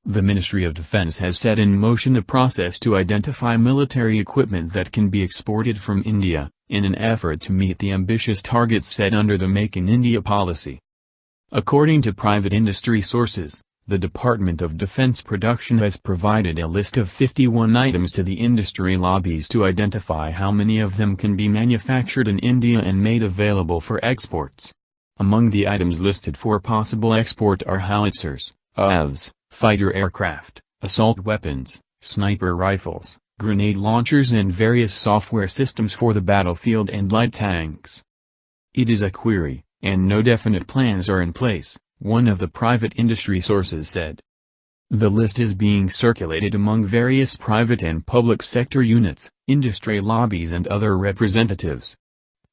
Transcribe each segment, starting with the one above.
The Ministry of Defense has set in motion a process to identify military equipment that can be exported from India, in an effort to meet the ambitious targets set under the Make in India policy. According to private industry sources, the Department of Defense Production has provided a list of 51 items to the industry lobbies to identify how many of them can be manufactured in India and made available for exports. Among the items listed for possible export are howitzers, AVs, fighter aircraft, assault weapons, sniper rifles, grenade launchers and various software systems for the battlefield and light tanks. It is a query, and no definite plans are in place, one of the private industry sources said. The list is being circulated among various private and public sector units, industry lobbies and other representatives.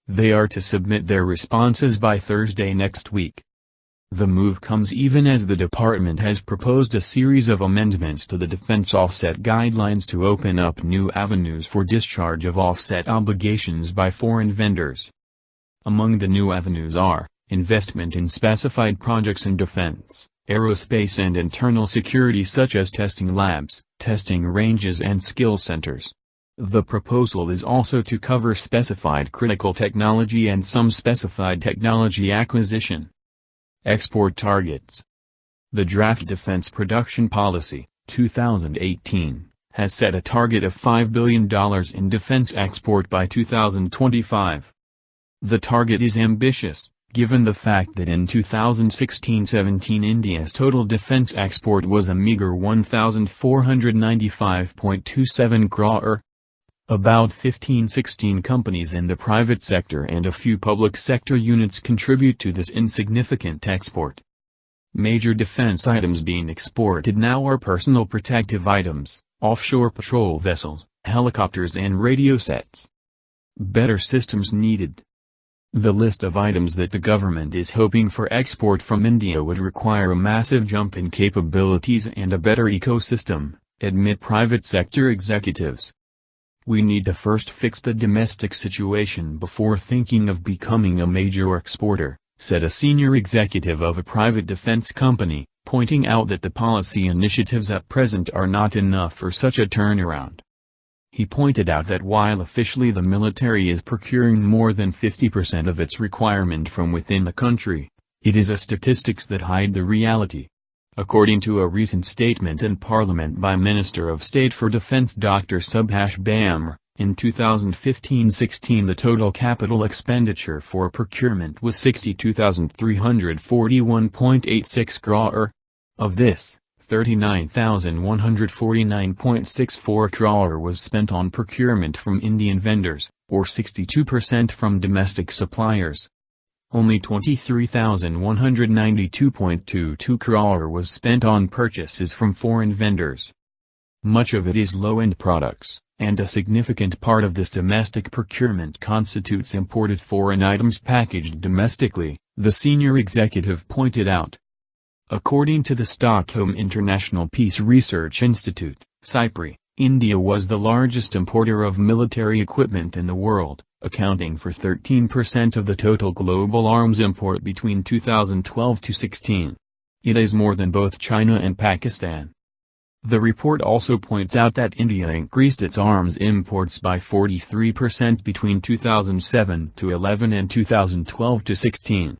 They are to submit their responses by Thursday next week. The move comes even as the department has proposed a series of amendments to the defense offset guidelines to open up new avenues for discharge of offset obligations by foreign vendors. Among the new avenues are, investment in specified projects in defense, aerospace and internal security such as testing labs, testing ranges and skill centers. The proposal is also to cover specified critical technology and some specified technology acquisition. Export targets. The Draft Defense Production Policy, 2018, has set a target of $5 billion in defense export by 2025. The target is ambitious, given the fact that in 2016-17 India's total defense export was a meager 1,495.27 crore. About 15-16 companies in the private sector and a few public sector units contribute to this insignificant export. Major defense items being exported now are personal protective items, offshore patrol vessels, helicopters and radio sets. Better systems needed. The list of items that the government is hoping for export from India would require a massive jump in capabilities and a better ecosystem, admit private sector executives. We need to first fix the domestic situation before thinking of becoming a major exporter, said a senior executive of a private defense company, pointing out that the policy initiatives at present are not enough for such a turnaround. He pointed out that while officially the military is procuring more than 50% of its requirement from within the country, it is a statistics that hide the reality. According to a recent statement in Parliament by Minister of State for Defence Dr. Subhash Bamre, in 2015-16 the total capital expenditure for procurement was 62,341.86 crore. Of this, 39,149.64 crore was spent on procurement from Indian vendors, or 62% from domestic suppliers. Only 23,192.22 crore was spent on purchases from foreign vendors. Much of it is low-end products, and a significant part of this domestic procurement constitutes imported foreign items packaged domestically, the senior executive pointed out. According to the Stockholm International Peace Research Institute, SIPRI, India was the largest importer of military equipment in the world, accounting for 13% of the total global arms import between 2012-16. It is more than both China and Pakistan. The report also points out that India increased its arms imports by 43% between 2007-11 and 2012-16.